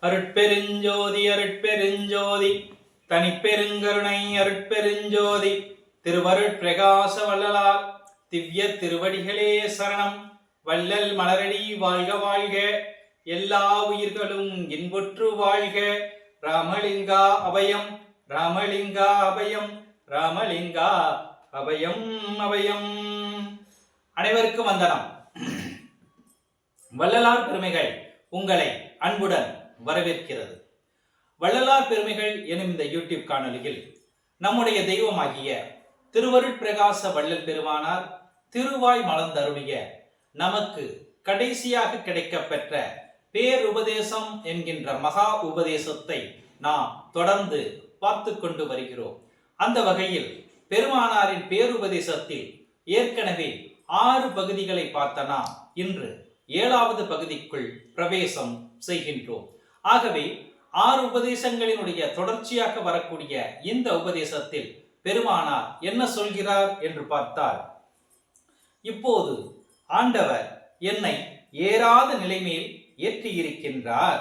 அருட்பெருஞ்சோதி அருட்பெருஞ்சோதி தனிப்பெருங்கருணை அருட்பெருஞ்சோதி திருவருட்பிரகாச வள்ளலார் திவ்ய திருவடிகளே சரணம். வள்ளல் மலரடி வாழ்க வாழ்க, எல்லா உயிர்களும் இன்புற்று வாழ்க. ராமலிங்கா அபயம், ராமலிங்கா அபயம், ராமலிங்கா அபயம் அபயம். அனைவருக்கும் வந்தனம். வள்ளலார் பெருமைகள் உங்களை அன்புடன் வரவேற்கிறது. வள்ளலார் பெருமைகள் எனும் இந்த யூடியூப் காணொலியில் நம்முடைய தெய்வமாகிய திருவருட்பிரகாச வள்ளல் பெருமானார் திருவாய் மலர்ந்தருளிய நமக்கு கடைசியாக கிடைக்கப்பெற்ற பேருபதேசம் என்கின்ற மகா உபதேசத்தை நாம் தொடர்ந்து பார்த்து கொண்டு வருகிறோம். அந்த வகையில் பெருமானாரின் பேருபதேசத்தில் ஏற்கனவே 6 பகுதிகளை பார்த்த நாம் இன்று 7வது பகுதிக்குள் பிரவேசம் செய்கின்றோம். ஆகவே 6 உபதேசங்களினுடைய தொடர்ச்சியாக வரக்கூடிய இந்த உபதேசத்தில் பெருமானார் என்ன சொல்கிறார் என்று பார்த்தால், இப்போது ஆண்டவர் என்னை ஏறாத நிலைமேல் ஏற்றியிருக்கின்றார்.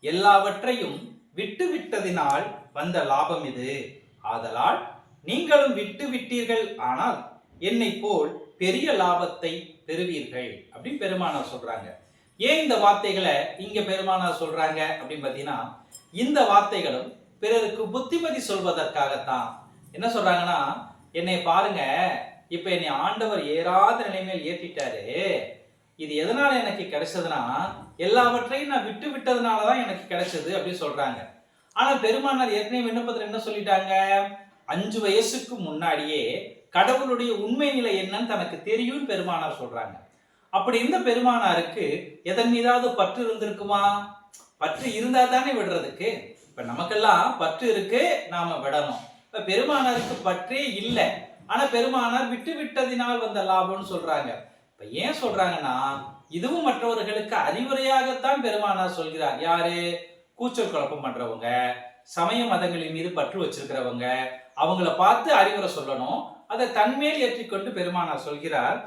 எல்லாவற்றையும் விட்டுவிட்டதினால் வந்த லாபம் இது. ஆதலால் நீங்களும் விட்டு விட்டீர்கள், ஆனால் என்னை போல் பெரிய லாபத்தை பெறுவீர்கள் அப்படின்னு பெருமானார் சொல்றாங்க. ஏன் இந்த வார்த்தைகளை இங்க பெருமானார் சொல்றாங்க அப்படின்னு பார்த்தீங்கன்னா, இந்த வார்த்தைகளும் பிறருக்கு புத்திமதி சொல்வதற்காகத்தான். என்ன சொல்றாங்கன்னா, என்னை பாருங்க, இப்ப என்னை ஆண்டவர் ஏறாத நிலைமையில் ஏற்றிட்டாரு. இது எதனால எனக்கு கிடைச்சதுன்னா, எல்லாவற்றையும் நான் விட்டு விட்டதுனாலதான் எனக்கு கிடைச்சது அப்படின்னு சொல்றாங்க. ஆனா பெருமானார் ஏற்கனவே விண்ணப்பத்தில் என்ன சொல்லிட்டாங்க, 5 வயசுக்கு முன்னாடியே கடவுளுடைய உண்மை நிலை என்னன்னு தனக்கு தெரியும் பெருமானார் சொல்றாங்க. அப்படி இந்த பெருமானாருக்கு எதன் மீதாவது பற்று இருந்திருக்குமா? பற்று இருந்தா தானே விடுறதுக்கு. இப்ப நமக்கெல்லாம் பற்று இருக்கு, நாம விடணும். இப்ப பெருமானாருக்கு பற்றே இல்லை, ஆனா பெருமானார் விட்டு விட்டதினால் வந்த லாபம்னு சொல்றாங்க. இப்ப ஏன் சொல்றாங்கன்னா, இதுவும் மற்றவர்களுக்கு அறிவுரையாகத்தான் பெருமானார் சொல்கிறார். யாரு? கூச்சல் குழப்பம் பண்றவங்க, சமய மதங்களின் மீது பற்று வச்சிருக்கிறவங்க, அவங்கள பார்த்து அறிவுரை சொல்லணும். அதை தன்மேல் ஏற்றிக்கொண்டு பெருமானார் சொல்கிறார்,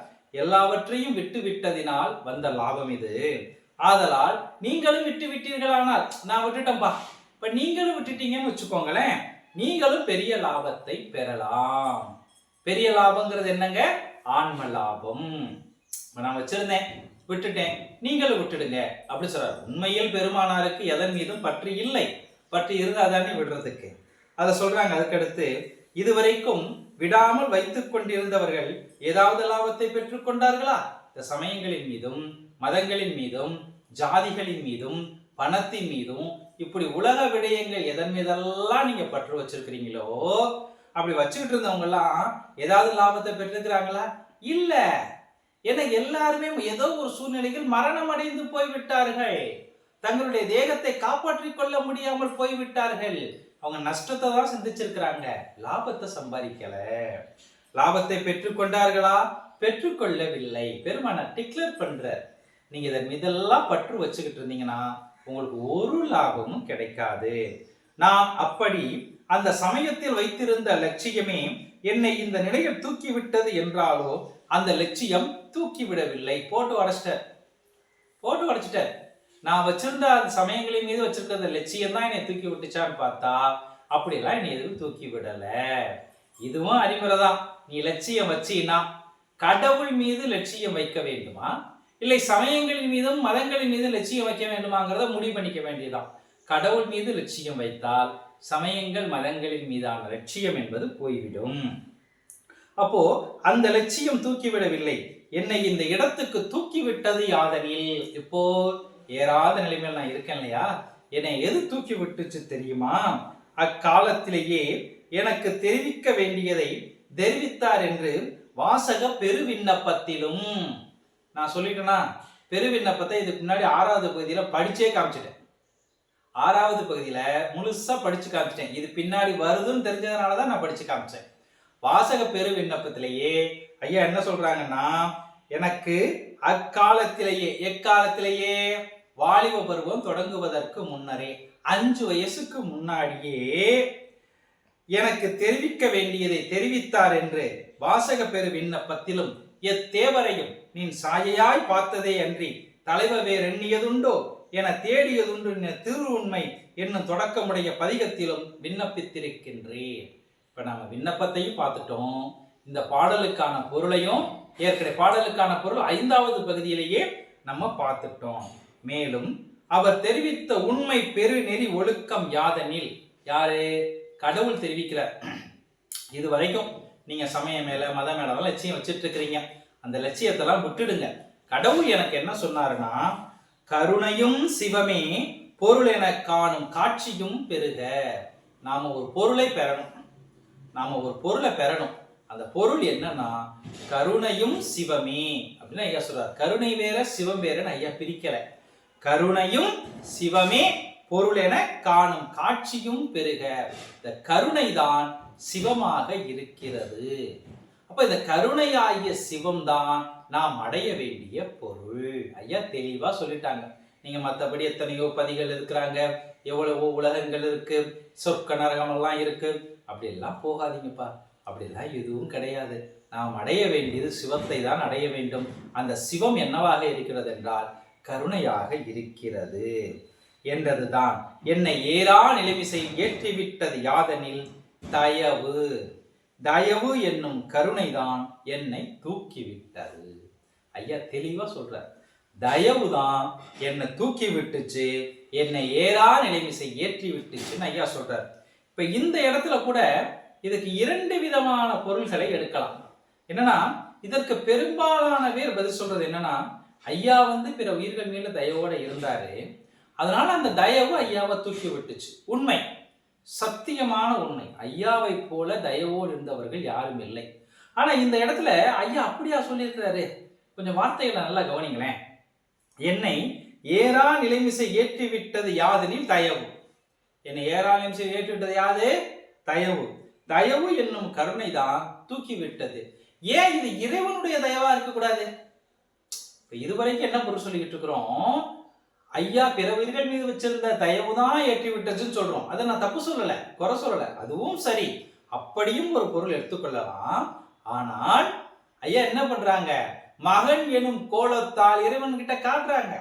எல்லாவற்றையும் விட்டு விட்டதினால் வந்த லாபம் இது. ஆதலால் நீங்களும் விட்டு விட்டீர்களானால், நான் விட்டுட்டேன்பா, இப்ப நீங்களும் விட்டுட்டீங்கன்னு வச்சுக்கோங்களேன், நீங்களும் பெரிய லாபத்தை பெறலாம். பெரிய லாபங்கிறது என்னங்க? ஆன்ம லாபம். நான் வச்சிருந்தேன், விட்டுட்டேன், நீங்களும் விட்டுடுங்க அப்படி சொல்றாரு. உண்மையில் பெருமானாருக்கு எதன் மீதும் பற்று இல்லை. பற்று இருந்தாதானே விடுறதுக்கு. அதை சொல்றாங்க. அதுக்கடுத்து, இதுவரைக்கும் விடாமல் வைத்துக் கொண்டிருந்தவர்கள் ஏதாவது லாபத்தை பெற்றுக் கொண்டார்களா? இந்த சமயங்களின் மீதும், மதங்களின் மீதும், ஜாதிகளின் மீதும், பணத்தின் மீதும், இப்படி உலக விடயங்கள் எதன் மீதெல்லாம் நீங்க பற்று வச்சிருக்கிறீங்களோ, அப்படி வச்சுக்கிட்டு இருந்தவங்க எல்லாம் ஏதாவது லாபத்தை பெற்றிருக்கிறாங்களா? இல்ல. ஏன்னா எல்லாருமே ஏதோ ஒரு சூழ்நிலையில் மரணம் அடைந்து போய்விட்டார்கள். தங்களுடைய தேகத்தை காப்பாற்றிக் கொள்ள முடியாமல் போய்விட்டார்கள். அவங்க நஷ்டத்தை தான் சிந்திச்சிருக்கிறாங்க, லாபத்தை சம்பாதிக்கல. லாபத்தை பெற்றுக்கொண்டார்களா? பெற்றுக்கொள்ளவில்லை. பெருமானார் டிக்ளேர் பண்ற, நீங்க இதன் மீதெல்லாம் பற்று வச்சுக்கிட்டு இருந்தீங்கன்னா உங்களுக்கு ஒரு லாபமும் கிடைக்காது. நான் அப்படி அந்த சமயத்தில் வைத்திருந்த லட்சியமே என்னை இந்த நிலையில் தூக்கி விட்டது என்றாலோ, அந்த லட்சியம் தூக்கி விடவில்லை. போட்டு உடைச்சிட்டார். நான் வச்சிருந்த அந்த சமயங்களின் மீது வச்சிருக்கிற லட்சியம் தான் என்னை தூக்கி விட்டுச்சான்னு பார்த்தா, அப்படிலாம் என்னை எதுவும் தூக்கி விடல. இதுவும் அறிமுறை தான். நீ லட்சியம் வச்சீன்னா கடவுள் மீது லட்சியம் வைக்க வேண்டுமா, இல்லை சமயங்களின் மீதும் மதங்களின் மீது லட்சியம் வைக்க வேண்டுமாங்கிறத முடிவு பண்ணிக்க வேண்டியதான். கடவுள் மீது லட்சியம் வைத்தால் சமயங்கள் மதங்களின் மீதான லட்சியம் என்பது போய்விடும். அப்போ அந்த லட்சியம் தூக்கிவிடவில்லை, என்னை இந்த இடத்துக்கு தூக்கி விட்டது யாதனில். இப்போ ஏறாத நிலைமையில் நான் இருக்கேன் இல்லையா, என்னை எது தூக்கி விட்டுச்சு தெரியுமா? அக்காலத்திலேயே எனக்கு தெரிவிக்க வேண்டியதை தெரிவித்தார் என்று வாசக பெருவிண்ணப்பத்திலும். நான் சொல்லிட்டேன்னா, பெருவிண்ணப்பத்தை இதுக்கு முன்னாடி 6வது பகுதியில படிச்சே காமிச்சிட்டேன். 6வது பகுதியில முழுசா படிச்சு காமிச்சிட்டேன். இது பின்னாடி வருதுன்னு தெரிஞ்சதுனாலதான் நான் படிச்சு காமிச்சேன். வாசக பெருவிண்ணப்பத்திலேயே ஐயா என்ன சொல்றாங்கன்னா, எனக்கு அக்காலத்திலேயே, எக்காலத்திலேயே, வாலிப பருவம் தொடங்குவதற்கு முன்னரே 5 வயசுக்கு முன்னாடியே எனக்கு தெரிவிக்க வேண்டியதை தெரிவித்தார் என்று வாசக பெரு விண்ணப்பத்திலும் எத்தேவரையும் நீ சாயையாய் பார்த்ததே அன்றி தலைவ வேறெண்ணியதுண்டோ என தேடியதுண்டு திரு உண்மை என்னும் தொடக்கமுடைய பதிகத்திலும் விண்ணப்பித்திருக்கின்றேன். இப்ப நம்ம விண்ணப்பத்தையும் பார்த்துட்டோம், இந்த பாடலுக்கான பொருளையும் ஏற்கனவே பாடலுக்கான பொருள் 5வது பகுதியிலேயே நம்ம பார்த்துட்டோம். மேலும் அவர் தெரிவித்த உண்மை பெரு நெறி ஒழுக்கம் யாதெனில், யாரு? கடவுள் தெரிவிக்கிறார். இது வரைக்கும் நீங்க சமய மேல மத மேல லட்சியம் வச்சுட்டு இருக்கிறீங்க, அந்த லட்சியத்தெல்லாம் விட்டுடுங்க. கடவுள் எனக்கு என்ன சொன்னாருன்னா, கருணையும் சிவமே பொருள் என காணும் காட்சியும் பெருக. நாம ஒரு பொருளை பெறணும். அந்த பொருள் என்னன்னா கருணையும் சிவமே அப்படின்னு ஐயா சொல்றார். கருணை வேற சிவம் வேறன்னு ஐயா பிரிக்கல. கருணையும் சிவமே பொருள் என காணும் காட்சியும் பெருக. இந்த கருணை தான் சிவமாக இருக்கிறது. அப்ப இந்த கருணையாகிய சிவம் தான் நாம் அடைய வேண்டிய பொருள். ஐயா தெளிவா சொல்லிட்டாங்க. நீங்க மற்றபடி எத்தனையோ பதிகள் இருக்கிறாங்க, எவ்வளவோ உலகங்கள் இருக்கு, சொர்க்க நரகம் எல்லாம் இருக்கு, அப்படி எல்லாம் போகாதீங்கப்பா. அப்படிலாம் எதுவும் கிடையாது. நாம் அடைய வேண்டியது சிவத்தை தான் அடைய வேண்டும். அந்த சிவம் என்னவாக இருக்கிறது என்றால் கருணையாக இருக்கிறது என்றதுதான். என்னை ஏறா நிலைமிசை ஏற்றிவிட்டது யாதெனில் தயவு. தயவு என்னும் கருணைதான் என்னை தூக்கிவிட்டது. ஐயா தெளிவா சொல்றார். தயவுதான் என்னை தூக்கி விட்டுச்சு, என்னை ஏறா நிலைமிசை ஏற்றி விட்டுச்சுன்னு ஐயா சொல்றார். இப்ப இந்த இடத்துல கூட இதுக்கு 2 விதமான பொருள்களை எடுக்கலாம். என்னன்னா, இதற்கு பெரும்பாலான பேர் பதில் சொல்றது என்னன்னா, ஐயா பிற உயிர்கள் மேல தயவோட இருந்தாரு, அதனால அந்த தயவு ஐயாவை தூக்கி விட்டுச்சு. உண்மை, சத்தியமான உண்மை. ஐயாவை போல தயவோடு இருந்தவர்கள் யாரும் இல்லை. ஆனா இந்த இடத்துல ஐயா அப்படியா சொல்லியிருக்கிறாரு? கொஞ்சம் வார்த்தைகளை நல்லா கவனிங்களேன். என்னை ஏறா நிலைமிசை ஏற்றி விட்டது யாதெனில் தயவு. என்னை ஏறா நிலைமிசை ஏற்றி விட்டது யாது? தயவு. தயவு என்னும் கருணை தான் தூக்கி விட்டது. ஏன் இது இறைவனுடைய தயவா இருக்கக்கூடாது? இதுவரைக்கும் என்ன பொருள் சொல்லிக்கிட்டு இருக்கிறோம்? ஐயா பிற உயிர்கள் மீது வச்சிருந்த தயவு தான் ஏற்றி விட்டதுன்னு சொல்றோம். அதை நான் தப்பு சொல்லல, குறை சொல்லல, அதுவும் சரி, அப்படியும் ஒரு பொருள் எடுத்துக்கொள்ளலாம். ஆனால் ஐயா என்ன பண்றாங்க? மகன் எனும் கோலத்தால் இறைவன் கிட்ட காட்டுறாங்க.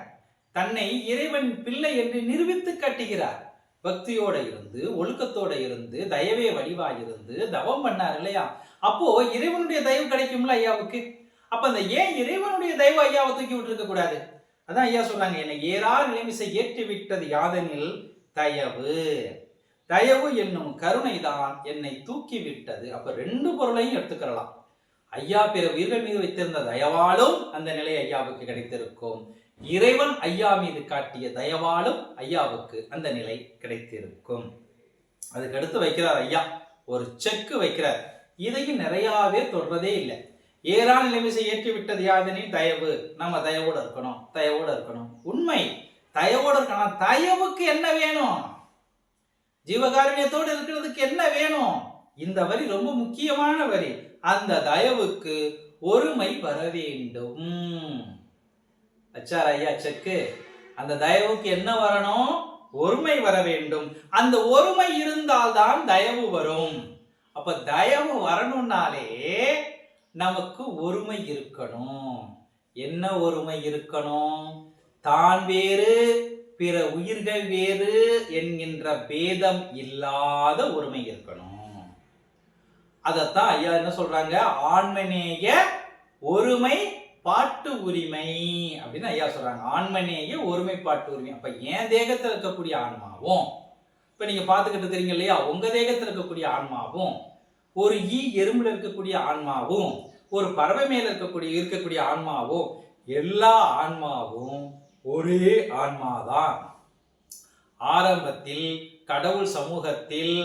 தன்னை இறைவன் பிள்ளை என்று நிரூபித்து காட்டுகிறார். பக்தியோட இருந்து, ஒழுக்கத்தோட இருந்து, தயவே வடிவாக இருந்து தவம் பண்ணார் இல்லையா? அப்போ இறைவனுடைய தயவு கிடைக்கும்ல ஐயாவுக்கு. அப்ப அந்த ஏன் இறைவனுடைய தயவு ஐயாவை தூக்கி விட்டு இருக்க கூடாது? அதான் ஐயா சொல்றாங்க, என்னை ஏறா நிலைமிசை ஏற்றி விட்டது யாதெனில் தயவு. தயவு என்னும் கருணை தான் என்னை தூக்கி விட்டது. அப்ப 2 பொருளையும் எடுத்துக்கலாம். ஐயா பிற உயிர்கள் மீது வைத்திருந்த தயவாலும் அந்த நிலை ஐயாவுக்கு கிடைத்திருக்கும். இறைவன் ஐயா மீது காட்டிய தயவாலும் ஐயாவுக்கு அந்த நிலை கிடைத்திருக்கும். அதுக்கு அடுத்து வைக்கிறார் ஐயா, ஒரு செக்கு வைக்கிறார். இதையும் நிறையவே தொடர்றதே இல்லை. ஏறா நிலைமிசை ஏற்றி விட்டது யாதெனில் தயவு. நம்ம தயவோட இருக்கணும். உண்மை, தயவோட இருக்கணும். தயவுக்கு என்ன வேணும்? ஜீவகாருண்யத்தோடு இருக்கிறதுக்கு என்ன வேணும்? இந்த வரி ரொம்ப முக்கியமான வரி. அந்த தயவுக்கு ஒருமை வர வேண்டும். அச்சார் ஐயா செக்கு. அந்த தயவுக்கு என்ன வரணும்? ஒருமை வர வேண்டும். அந்த ஒருமை இருந்தால்தான் தயவு வரும். அப்ப தயவு வரணும்னாலே நமக்கு ஒருமை இருக்கணும். என்ன ஒருமை இருக்கணும்? தான் வேறு பிற உயிர்கள் வேறு என்கின்ற பேதம் இல்லாத ஒருமை இருக்கணும். அதத்தான் ஐயா என்ன சொல்றாங்க? ஆன்மநேய ஒருமை பாட்டு உரிமை அப்படின்னு ஐயா சொல்றாங்க. ஆன்மநேய ஒருமை பாட்டு உரிமை. அப்ப என் தேகத்தில் இருக்கக்கூடிய ஆன்மாவும், இப்ப நீங்க பாத்துக்கிட்டு இருக்கிறீங்க இல்லையா, உங்க தேகத்தில் இருக்கக்கூடிய ஆன்மாவும், ஒரு எறும்புல இருக்கக்கூடிய ஆன்மாவும், ஒரு பறவை மேல இருக்கக்கூடிய ஆன்மாவும், எல்லா ஆன்மாவும் ஒரே ஆன்மாதான். ஆரம்பத்தில் கடவுள் சமூகத்தில்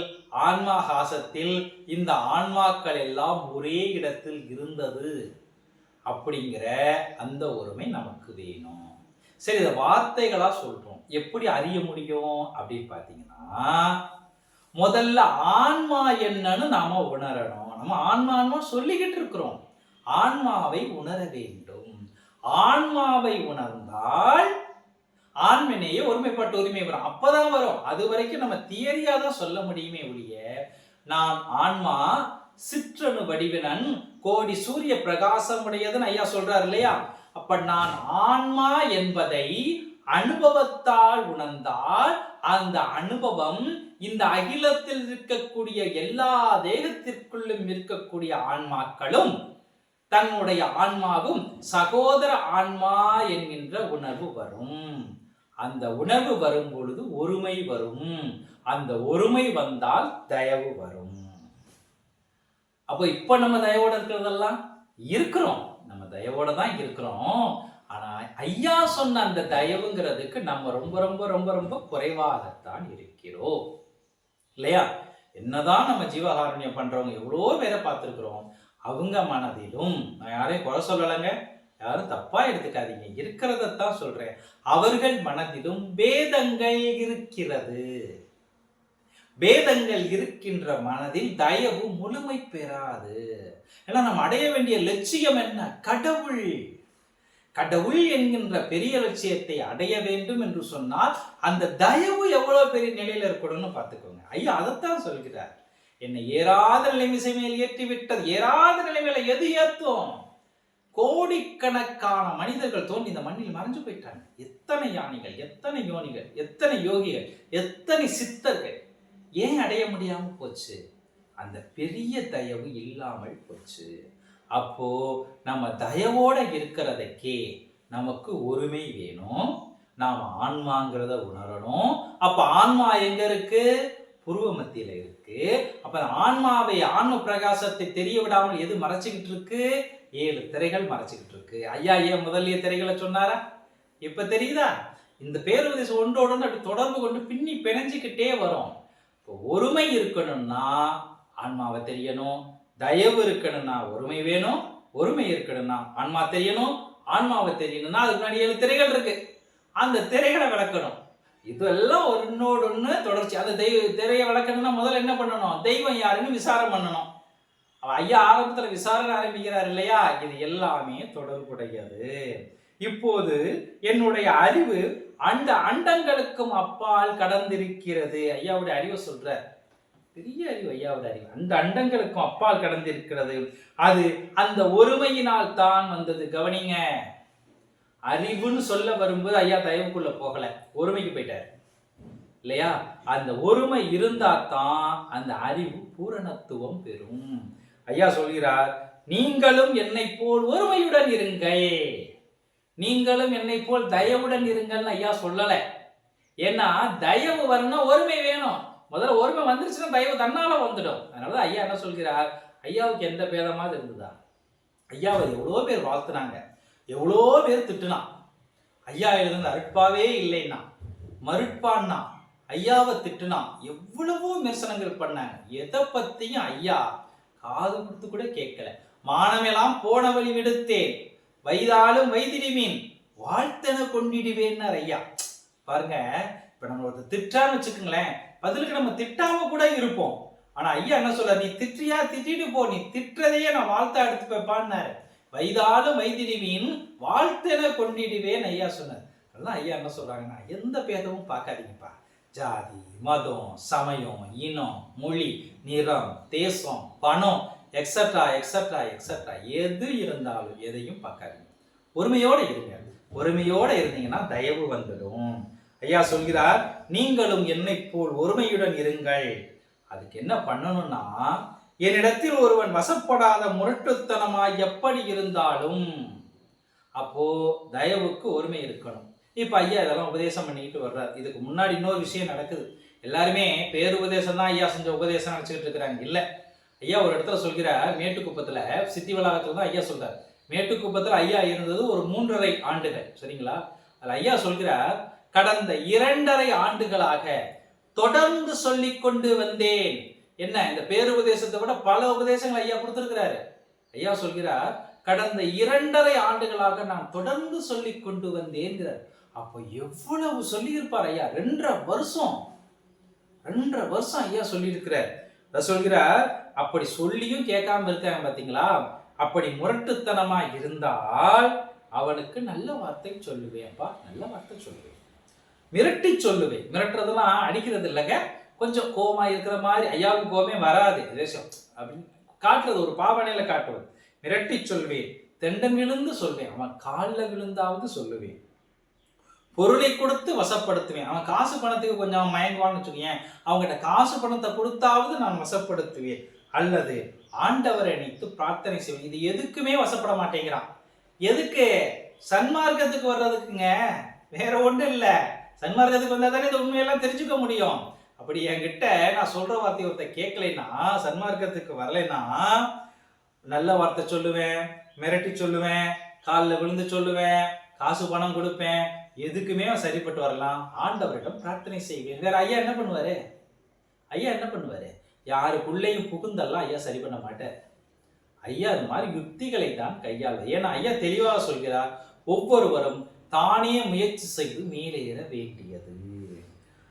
ஆன்மாகாசத்தில் இந்த ஆன்மாக்கள் எல்லாம் ஒரே இடத்தில் இருந்தது அப்படிங்கிற அந்த ஒருமை நமக்கு வேணும். சரி, இதை வார்த்தைகளா சொல்றோம். எப்படி அறிய முடியும் அப்படின்னு பாத்தீங்கன்னா, முதல்ல ஆன்மா என்னன்னு நாம உணரணும். நம்ம ஆன்மா சொல்லிக்கிட்டு இருக்கிறோம். ஆன்மாவை உணர வேண்டும். ஆன்மாவை உணர்ந்தால் ஆன்மநேய ஒருமைப்பாட்டு உரிமை வரும். அப்பதான் வரும். அது வரைக்கும் நம்ம தியரியா தான் சொல்ல முடியுமே ஒழிய, நான் ஆன்மா சிற்றணு வடிவினன் கோடி சூரிய பிரகாசம் உடையதுன்னு ஐயா சொல்றாரு இல்லையா? அப்ப நான் ஆன்மா என்பதை அனுபவத்தால் உணர்ந்தால் அந்த அனுபவம் இந்த அகிலத்தில் இருக்கக்கூடிய எல்லா தேகத்திற்குள்ளும் இருக்கக்கூடிய ஆன்மாக்களும் தன்னுடைய ஆன்மாவும் சகோதர ஆன்மா என்கின்ற உணர்வு வரும். அந்த உணர்வு வரும் பொழுது ஒருமை வரும். அந்த ஒருமை வந்தால் தயவு வரும். அப்போ இப்ப நம்ம தயவோட இருக்கிறதெல்லாம் இருக்கிறோம், நம்ம தயவோட தான் இருக்கிறோம். ஆனா ஐயா சொன்ன அந்த தயவுங்கிறதுக்கு நம்ம ரொம்ப ரொம்ப ரொம்ப ரொம்ப குறைவாகத்தான் இருக்கிறோம் இல்லையா? என்னதான் நம்ம ஜீவகாருண்யம் பண்றவங்க எவ்வளோ பேரை பார்த்துருக்கிறோம். அவங்க மனதிலும், நான் யாரையும் குறை சொல்லலைங்க, யாரும் தப்பா எடுத்துக்காதீங்க, இருக்கிறதத்தான் சொல்றேன், அவர்கள் மனதிலும் பேதங்கள் இருக்கிறது. பேதங்கள் இருக்கின்ற மனதில் தயவு முழுமை பெறாது. ஏன்னா நம்ம அடைய வேண்டிய லட்சியம் என்ன? கடவுள். கடவுள் என்கின்ற பெரிய லட்சியத்தை அடைய வேண்டும் என்று சொன்னால் அந்த தயவு எவ்வளவு பெரிய நிலையில இருக்கணும்னு பார்த்துக்கோங்க. ஐயா அதைத்தான் சொல்கிறார், என்னை ஏறாத நிலைமிசை மேல் ஏற்றி விட்டது. ஏறாத நிலைமையில எது ஏற்றும்? கோடிக்கணக்கான மனிதர்கள் தோன்றி இந்த மண்ணில் மறைஞ்சு போயிட்டாங்க. எத்தனை யானைகள், எத்தனை யோனிகள், எத்தனை யோகிகள், எத்தனை சித்தர்கள். ஏன் அடைய முடியாம போச்சு? அந்த பெரிய தயவு இல்லாமல் போச்சு. அப்போ நம்ம தயவோட இருக்கிறதுக்கே நமக்கு ஒருமை வேணும். நாம் ஆன்மாங்கிறத உணரணும். அப்ப ஆன்மா எங்க இருக்கு? புருவ மத்தியில இருக்கு. அப்ப ஆன்மாவை, ஆன்ம பிரகாசத்தை தெரிய விடாமல் எது மறைச்சுக்கிட்டு இருக்கு? 7 திரைகள் மறைச்சுக்கிட்டு இருக்கு. ஐயா ஏன் முதலிய திரைகளை சொன்னாரா? இப்ப தெரியுதா? இந்த பேருபதேசம் ஒன்றோடு அப்படி தொடர்பு கொண்டு பின்னி பிணைஞ்சிக்கிட்டே வரும். இப்போ ஒருமை இருக்கணும்னா ஆன்மாவை தெரியணும், தயவு இருக்கணும்னா ஒருமை வேணும், ஒருமை இருக்கணும்னா ஆன்மா தெரியணும், ஆன்மாவை தெரியணும்னா அதுக்கு முன்னாடி 7 திரைகள் இருக்கு. அந்த திரைகளை விளக்கணும். இதெல்லாம் ஒன்னோடு ஒன்று தொடர்ச்சி. அந்த திரையை விளக்கணும்னா முதல்ல என்ன பண்ணணும்? தெய்வம் யாருன்னு விசாரம் பண்ணணும். ஐயா ஆரம்பத்தில் விசாரணை ஆரம்பிக்கிறார் இல்லையா? இது எல்லாமே தொடர்புடையது. இப்போது என்னுடைய அறிவு அந்த அண்டங்களுக்கும் அப்பால் கடந்திருக்கிறது. ஐயாவுடைய அறிவை சொல்றார், பெரிய அறிவு ஐயாவுடைய அறிவு. அந்த அண்டங்களுக்கும் அப்பால் கடந்திருக்கிறது. அது அந்த ஒருமையினால் தான் வந்தது. கவனிங்க, அறிவுன்னு சொல்ல வரும்போது ஐயா தயவுக்குள்ள போகல, ஒருமைக்கு போயிட்டார் இல்லையா? அந்த ஒருமை இருந்தா தான் அந்த அறிவு பூரணத்துவம் பெறும். ஐயா சொல்கிறார், நீங்களும் என்னை போல் ஒருமையுடன் இருங்கள், நீங்களும் என்னை போல் தயவுடன் இருங்கள்னு ஐயா சொல்லல. ஏன்னா தயவு வரணும், ஒருமை வேணும். முதல்ல ஒருமை வந்துருச்சுன்னா தயவு தன்னால வந்துடும். அதனால ஐயா என்ன சொல்கிறார், ஐயாவுக்கு எந்த பேதமாவது இருந்ததா? ஐயாவை எவ்வளோ பேர் வாழ்த்துனாங்க, எவ்வளோ பேர் திட்டுனான். ஐயா எழுதுன அருட்பாவே இல்லைன்னா, மருட்பான்னா, ஐயாவை திட்டுனா, எவ்வளவோ விமர்சனங்கள் பண்ணாங்க. எதை பத்தியும் ஐயா காது கொடுத்து கூட கேட்கல. மானமெல்லாம் போன வழி விடுத்தேன், வைதாலும் வைத்திடுமீன் வாழ்த்தென கொண்டிடுவேன் ஐயா. பாருங்க, இப்ப நம்ம ஒரு திட்டான்னு வச்சுக்கோங்களேன், பதிலுக்கு நம்ம திட்டாம கூட இருப்போம். ஆனா ஐயா என்ன சொல்ற, நீ திட்டியா திட்டிட்டு போ, நீ திட்டுறதையே நான் வாழ்த்தா எடுத்து வைப்பான்னாரு. வைதாலும் வைத்திடுவீன் வாழ்த்தென கொண்டிடுவேன் ஐயா சொன்னார். அதெல்லாம் ஐயா என்ன சொல்றாங்கன்னா, எந்த பேதமும் பார்க்காதீங்கப்பா. ஜாதி, மதம், சமயம், இனம், மொழி, நிறம், தேசம், பணம், எக்ஸட்ரா எக்ஸட்ரா எக்ஸட்ரா எது இருந்தாலும் எதையும் பார்க்காதீங்க. ஒருமையோட இருங்க. ஒருமையோட இருந்தீங்கன்னா தயவு வந்துடும். ஐயா சொல்கிறார், நீங்களும் என்னை போல் ஒருமையுடன் இருங்கள். அதுக்கு என்ன பண்ணணும்னா, என்னிடத்தில் ஒருவன் வசப்படாத முரட்டுத்தனமாய் எப்படி இருந்தாலும், அப்போ தயவுக்கு ஒருமை இருக்கணும். இப்ப ஐயா இதெல்லாம் உபதேசம் பண்ணிட்டு வர்றார். இதுக்கு முன்னாடி இன்னொரு விஷயம் நடக்குது. எல்லாருமே பேருபதேசம் தான் ஐயா செஞ்ச உபதேசம் நினைச்சுக்கிட்டு இருக்கிறாங்க. இல்ல, ஐயா ஒரு இடத்துல சொல்கிறார், மேட்டுக்குப்பத்துல சித்தி வளாகத்துல தான் ஐயா சொல்றார். மேட்டுக்குப்பத்துல ஐயா இருந்தது ஒரு 3.5 ஆண்டுகள், சரிங்களா? அதுல ஐயா சொல்கிறார், கடந்த 2.5 ஆண்டுகளாக தொடர்ந்து சொல்லிக் கொண்டு வந்தேன். என்ன, இந்த பேருபதேசத்தை விட பல உபதேசங்கள் ஐயா கொடுத்திருக்கிறாரு. ஐயா சொல்கிறார், கடந்த 2.5 ஆண்டுகளாக நான் தொடர்ந்து சொல்லிக் கொண்டு வந்தேங்கிறார். அப்போ எவ்வளவு சொல்லி இருப்பார் ஐயா? 2.5 வருஷம் ஐயா சொல்லி இருக்கிறார். சொல்கிறார், அப்படி சொல்லியும் கேட்காம இருக்காங்க பாத்தீங்களா? அப்படி முரட்டுத்தனமா இருந்தால் அவனுக்கு நல்ல வார்த்தை சொல்லுவேன்ப்பா, நல்ல வார்த்தை சொல்லுவேன், மிரட்டி சொல்லுவேன். மிரட்டுறதெல்லாம் அடிக்கிறது இல்லைங்க, கொஞ்சம் கோபமா இருக்கிற மாதிரி. ஐயாவுக்கு கோபமே வராது, தேசம் அப்படின்னு காட்டுறது, ஒரு பாவனையில காட்டுவது. மிரட்டி சொல்வேன், தெண்டன் விழுந்து சொல்வேன், அவன் காலில் விழுந்தாவது சொல்லுவேன். பொருளை கொடுத்து வசப்படுத்துவேன். அவன் காசு பணத்துக்கு கொஞ்சம் மயங்குவான்னு வச்சுக்கேன், அவங்ககிட்ட காசு பணத்தை கொடுத்தாவது நான் வசப்படுத்துவேன். அல்லது ஆண்டவரை நினைத்து பிரார்த்தனை செய்வேன். இது எதுக்குமே வசப்பட மாட்டேங்கிறான். எதுக்கு? சன்மார்க்கத்துக்கு வர்றதுக்குங்க, வேற ஒன்றும் இல்லை. சன்மார்க்கத்துக்கு வந்தா தானே இந்த உண்மையெல்லாம் தெரிஞ்சுக்க முடியும். அப்படி என்கிட்ட நான் சொல்ற வார்த்தையை ஒருத்தர் கேட்கலைன்னா, சன்மார்க்கத்துக்கு வரலைன்னா, நல்ல வார்த்தை சொல்லுவேன், மிரட்டி சொல்லுவேன், காலில் விழுந்து சொல்லுவேன், காசு பணம் கொடுப்பேன், எதுக்குமே சரிப்பட்டு வரலாம். ஆண்டவரிடம் பிரார்த்தனை செய்வேன். வேற ஐயா என்ன பண்ணுவாரு? ஐயா என்ன பண்ணுவாரு? யாருக்குள்ளேயும் புகுந்தெல்லாம் ஐயா சரி பண்ண மாட்டார். ஐயா அது மாதிரி யுக்திகளை தான் கையாளுவார். ஏன்னா ஐயா தெளிவாக சொல்கிறார், ஒவ்வொருவரும் தானே முயற்சி செய்து மேலேற வேண்டியது.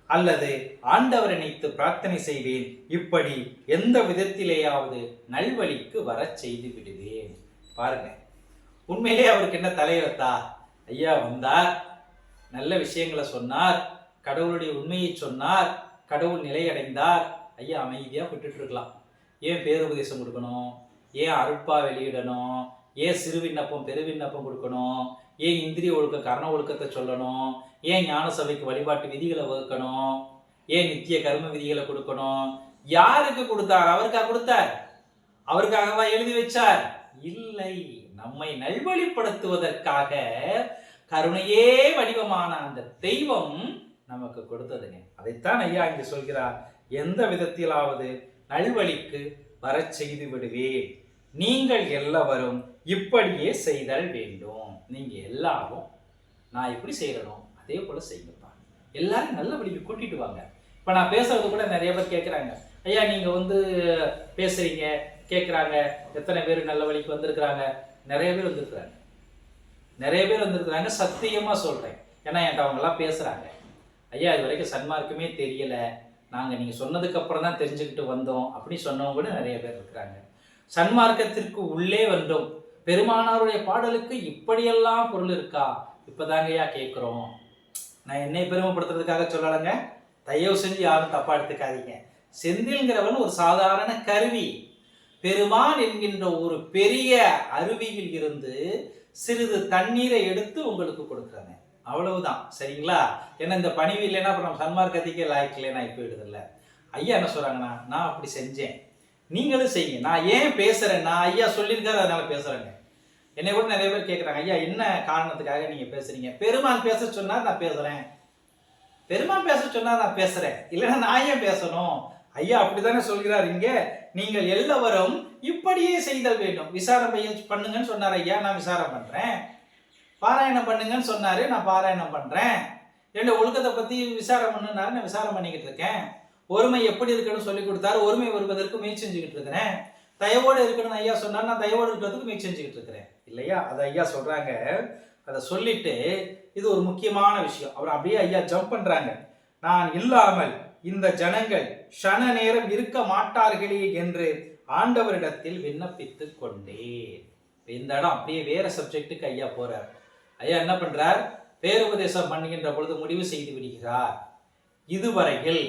அல்லது ஆண்டவரை நினைத்து பிரார்த்தனை செய்வேன், இப்படி எந்த விதத்திலேயாவது நல்வழிக்கு வர செய்து விடுவேன். பாருங்க, உண்மையிலே அவருக்கு என்ன தலையெழுத்தா? ஐயா வந்தார், நல்ல விஷயங்களை சொன்னார், கடவுளுடைய உண்மையை சொன்னார், கடவுள் நிலையடைந்தார். ஐயா அமைதியா விட்டுட்டு இருக்கலாம். ஏன் பேருபதேசம் கொடுக்கணும்? ஏன் அருட்பா வெளியிடணும்? ஏன் சிறு விண்ணப்பம் பெரு விண்ணப்பம் கொடுக்கணும்? ஏன் இந்திரிய ஒழுக்க கரண ஒழுக்கத்தை சொல்லணும்? ஏன் ஞான சபைக்கு வழிபாட்டு விதிகளை வகுக்கணும்? ஏன் நித்திய கர்ம விதிகளை கொடுக்கணும்? யாருக்கு கொடுத்தார்? அவருக்காக கொடுத்தார்? அவருக்காகவா எழுதி வச்சார்? இல்லை, நம்மை நல்வழிப்படுத்துவதற்காக கருணையே வடிவமான அந்த தெய்வம் நமக்கு கொடுத்ததுங்க. அதைத்தான் ஐயா இங்கு சொல்கிறார், எந்த விதத்திலாவது நல்வழிக்கு வர செய்து விடுவேன். நீங்கள் எல்லாரும் இப்படியே செய்தல் வேண்டும். நீங்க எல்லாரும் நான் எப்படி செய்யறோம் அதே போல செய்யுங்கப்பா. எல்லாரும் நல்லபடிக்கு கூட்டிட்டு வாங்க. இப்ப நான் பேசுறது கூட நிறைய பேர் கேட்கிறாங்க, ஐயா நீங்க பேசுறீங்க கேட்குறாங்க, எத்தனை பேர் நல்ல வழிக்கு வந்திருக்கிறாங்க? நிறைய பேர் வந்திருக்கிறாங்க, நிறைய பேர் வந்திருக்கிறாங்க. சத்தியமா சொல்றேன், ஏன்னா என்கிட்ட அவங்க எல்லாம் பேசுறாங்க, ஐயா இது வரைக்கும் சன்மார்க்கமே தெரியல, நாங்க நீங்க சொன்னதுக்கு அப்புறம் தான் தெரிஞ்சுக்கிட்டு வந்தோம் அப்படி சொன்னவங்க கூட நிறைய பேர் இருக்கிறாங்க. சன்மார்க்கத்திற்கு உள்ளே வந்தோம், பெருமானாருடைய பாடலுக்கு இப்படியெல்லாம் பொருள் இருக்கா, இப்பதாங்க ஐயா கேட்குறோம். நான் என்னை பெருமைப்படுத்துறதுக்காக சொல்லலைங்க, தயவு செஞ்சு யாரும் தப்பா எடுத்துக்காதீங்க. செந்தில்ங்கிறவன் ஒரு சாதாரண கருவி. பெருமான் என்கின்ற ஒரு பெரிய அருவியில் இருந்து சிறிது தண்ணீரை எடுத்து உங்களுக்கு கொடுக்குறாங்க, அவ்வளவுதான். சரிங்களா? ஏன்னா இந்த பணிவு இல்லைன்னா அப்புறம் நம்ம சன்மார்க்கத்துக்கே லாய்க்கலைன்னா இப்போ விடுதில்ல. ஐயா என்ன சொல்றாங்கன்னா, நான் அப்படி செஞ்சேன், நீங்களும் செய்யுங்க. நான் ஏன் பேசுறேன், நான் ஐயா சொல்லியிருக்காரு அதனால பேசுறேங்க. என்னை கூட நிறைய பேர் கேட்குறாங்க, ஐயா என்ன காரணத்துக்காக நீங்க பேசுறீங்க? பெருமான் பேச சொன்னார் நான் பேசுறேன், பெருமான் பேச சொன்னார் நான் பேசுறேன், இல்லைன்னா நான் ஏன் பேசணும்? ஐயா அப்படித்தானே சொல்கிறார் இங்க, நீங்கள் எல்லாரும் இப்படியே செய்தல் வேண்டும். விசாரம் பண்ணுங்கன்னு சொன்னார் ஐயா, நான் விசாரம் பண்றேன். பாராயணம் பண்ணுங்கன்னு சொன்னாரு, நான் பாராயணம் பண்றேன். என்னுடைய ஒழுக்கத்தை பத்தி விசாரம் பண்ணுனாரு, நான் விசாரம் பண்ணிக்கிட்டு இருக்கேன். ஒருமை எப்படி இருக்கணும்னு சொல்லி கொடுத்தாரு, ஒருமை வருவதற்கு முயற்சி செஞ்சுக்கிட்டு இருக்கிறேன். தயவோடு இருக்கணும்னு ஐயா சொன்னார், நான் தயவோடு இருக்கிறதுக்கு முயற்சி செஞ்சுக்கிட்டு இருக்கிறேன். இல்லையா? அதை ஐயா சொல்றாங்க. அதை சொல்லிட்டு இது ஒரு முக்கியமான விஷயம். அவர் அப்படியே ஐயா ஜம்ப் பண்றாங்க. நான் இல்லாமல் இந்த ஜனங்கள் க்ஷண நேரம் இருக்க மாட்டார்களே என்று ஆண்டவரிடத்தில் விண்ணப்பித்து கொண்டேன். இந்த இடம் அப்படியே வேற சப்ஜெக்டுக்கு ஐயா போறார். ஐயா என்ன பண்றார்? பேருபதேசம் பண்ணுகின்ற பொழுது முடிவு செய்து விடுகிறார், இதுவரையில்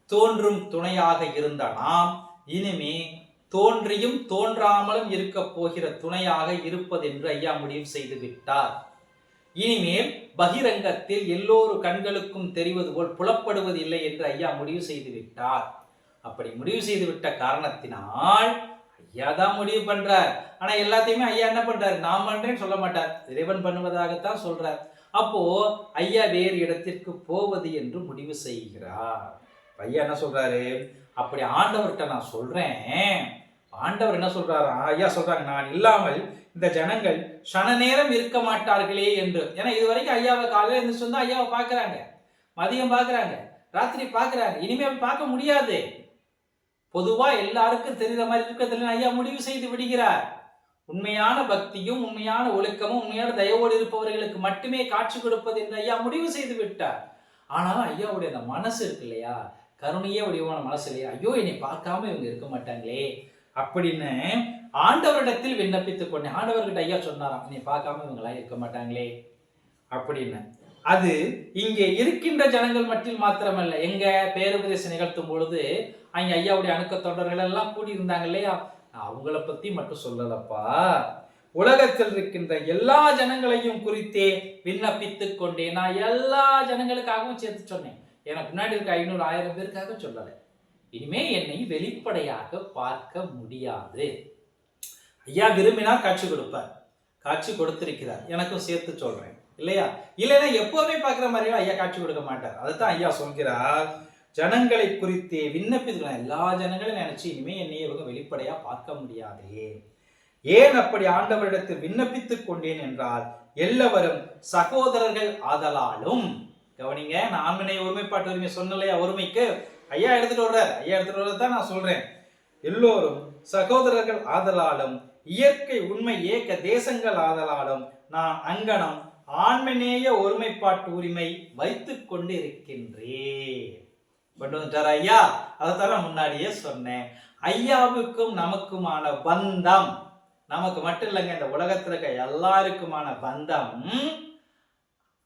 தோன்றும் துணையாக இருந்த நாம் இனிமே தோன்றியும் தோன்றாமலும் இருக்க போகிற துணையாக இருப்பது என்று ஐயா முடிவு செய்து விட்டார். இனிமேல் பகிரங்கத்தில் எல்லோரு கண்களுக்கும் தெரிவது போல் புலப்படுவது இல்லை என்று ஐயா முடிவு செய்து விட்டார். அப்படி முடிவு செய்து விட்ட காரணத்தினால் ஐயா தான் முடிவு பண்றார். ஆனா எல்லாத்தையுமே ஐயா என்ன பண்றாரு? நான் பண்றேன்னு சொல்ல மாட்டார், இறைவன் பண்ணுவதாகத்தான் சொல்றார். அப்போ ஐயா வேறு இடத்திற்கு போவது என்று முடிவு செய்கிறார். ஐயா என்ன சொல்றாரு? அப்படி ஆண்டவர்கிட்ட நான் சொல்றேன். ஆண்டவர் என்ன சொல்றாரு? ஐயா சொல்றாங்க, நான் இல்லாமல் இந்த ஜனங்கள் க்ஷண நேரம் இருக்க மாட்டார்களே என்று. ஏன்னா இது வரைக்கும் ஐயாவை காலையில இருந்து சொன்னா ஐயாவை பாக்குறாங்க, மதியம் பாக்குறாங்க, ராத்திரி பாக்குறாங்க, இனிமேல் பார்க்க முடியாது. பொதுவா எல்லாருக்கும் தெரிகிற மாதிரி இருக்கிறதுல ஐயா முடிவு செய்து விடுகிறார். உண்மையான பக்தியும் உண்மையான ஒழுக்கமும் உண்மையான தயவோடு இருப்பவர்களுக்கு மட்டுமே காட்சி கொடுப்பது என்று ஐயா முடிவு செய்து விட்டார். ஆனாலும் ஐயாவுடைய அந்த மனசு இருக்கு இல்லையா, கருணையே வடிவான மனசு இல்லையா, ஐயோ என்னை பார்க்காம இவங்க இருக்க மாட்டாங்களே அப்படின்னு ஆண்டவரிடத்தில் விண்ணப்பித்துக் கொண்டேன். ஆண்டவர்கிட்ட ஐயா சொன்னாராம், என்னை பார்க்காம இவங்களாம் இருக்க மாட்டாங்களே அப்படின்னு. அது இங்கே இருக்கின்ற ஜனங்கள் மட்டில் மாத்திரமல்ல, எங்க பேருபதேசம் நிகழ்த்தும் பொழுது அங்க ஐயாவுடைய அணுக்க தொண்டர்கள் எல்லாம் கூடி இருந்தாங்க இல்லையா, அவங்கள பத்தி மட்டும் சொல்லலப்பா, உலகத்தில் இருக்கின்ற எல்லா ஜனங்களையும் குறித்தே விண்ணப்பித்துக் கொண்டேன். நான் எல்லா ஜனங்களுக்காகவும் சேர்த்து சொன்னேன். எனக்கு முன்னாடி இருக்க 500 1000 பேருக்காக சொல்லலை. இனிமே என்னை வெளிப்படையாக பார்க்க முடியாது. ஐயா விரும்பினா காட்சி கொடுப்பார், காட்சி கொடுத்திருக்கிறார், எனக்கும் சேர்த்து சொல்றேன் இல்லையா? இல்லைன்னா எப்பவுமே பார்க்கிற மாதிரியும் ஐயா காட்சி கொடுக்க மாட்டார். அதைத்தான் ஐயா சொல்கிறார், ஜனங்களை குறித்தே விண்ணப்பித்துக்கலாம். எல்லா ஜனங்களையும் நினைச்சு இனிமே என்னை இவங்க வெளிப்படையா பார்க்க முடியாதே. ஏன் அப்படி ஆண்டவரிடத்தில் விண்ணப்பித்துக் கொண்டேன் என்றால், எல்லாவரும் சகோதரர்கள் ஆதலாலும். கவனிங்க, நான் ஆண்மனைய ஒருமைப்பாட்டு உரிமை சொன்னலையா? ஒருமைக்கு ஐயா எடுத்துட்டு வர்றதான் நான் சொல்றேன். எல்லோரும் சகோதரர்கள் ஆதலாலும் இயற்கை உண்மை ஏக தேசங்கள் ஆதலாலும் நான் அங்கனம் ஆண்மநேய ஒருமைப்பாட்டு உரிமை வைத்துக் கொண்டு இருக்கின்றேன். கொண்டு வந்துட்டார் ஐயா. அதைத்தான் நான் முன்னாடியே சொன்னேன். ஐயாவுக்கும் நமக்குமான பந்தம், நமக்கு மட்டும் இல்லைங்க, இந்த உலகத்தில் இருக்க எல்லாருக்குமான பந்தம்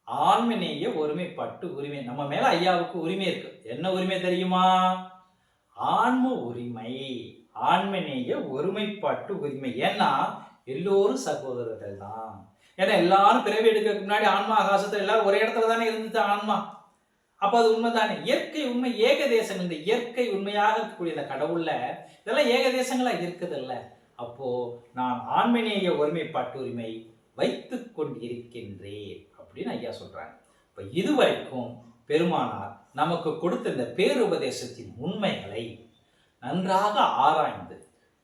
ஆண்மநேய ஒருமைப்பாட்டு உரிமை. நம்ம மேல ஐயாவுக்கு உரிமை இருக்கு. என்ன உரிமை தெரியுமா? ஆன்ம உரிமை, ஆண்மநேய ஒருமைப்பாட்டு உரிமை. ஏன்னா எல்லோரும் சகோதரர்கள் தான். ஏன்னா எல்லாரும் பிறவி எடுக்கிறதுக்கு முன்னாடி ஆன்மா ஆகாசத்துல எல்லாரும் ஒரே இடத்துல தானே இருந்துச்சு ஆன்மா. அப்ப அது உண்மைதானே. இயற்கை உண்மை ஏக தேசம். இந்த இயற்கை உண்மையாக இருக்கக்கூடிய இந்த கடவுள்ல இதெல்லாம் ஏக தேசங்களா இருக்குது இல்ல. அப்போ நான் ஆண்மநேய ஒருமைப்பாட்டு உரிமை வைத்துக் கொண்டிருக்கின்றேன் அப்படின்னு ஐயா சொல்றாங்க. இப்ப இதுவரைக்கும் பெருமானார் நமக்கு கொடுத்த இந்த பேருபதேசத்தின் உண்மைகளை நன்றாக ஆராய்ந்து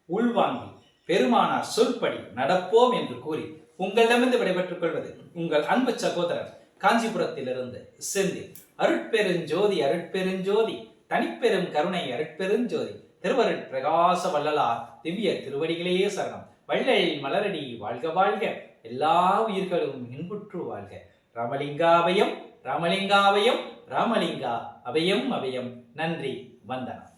உள்வாங்கி பெருமானார் சொல்படி நடப்போம் என்று கூறி உங்களிடமிருந்து விடைபெற்றுக் கொள்வது உங்கள் அன்பு சகோதரர் காஞ்சிபுரத்திலிருந்து செந்தில். அருட்பெருஞ்சோதி அருட்பெருஞ்சோதி தனிப்பெரும் கருணை அருட்பெருஞ்சோதி திருவருட் பிரகாச வள்ளலார் திவ்ய திருவடிகளே சரணம். வள்ளல் மலரடி வாழ்க வாழ்க, எல்லா உயிர்களும் இன்புற்று வாழ்க. ராமலிங்காபயம் ராமலிங்காபயம் ராமலிங்கா அபயம் அபயம். நன்றி, வந்தனம்.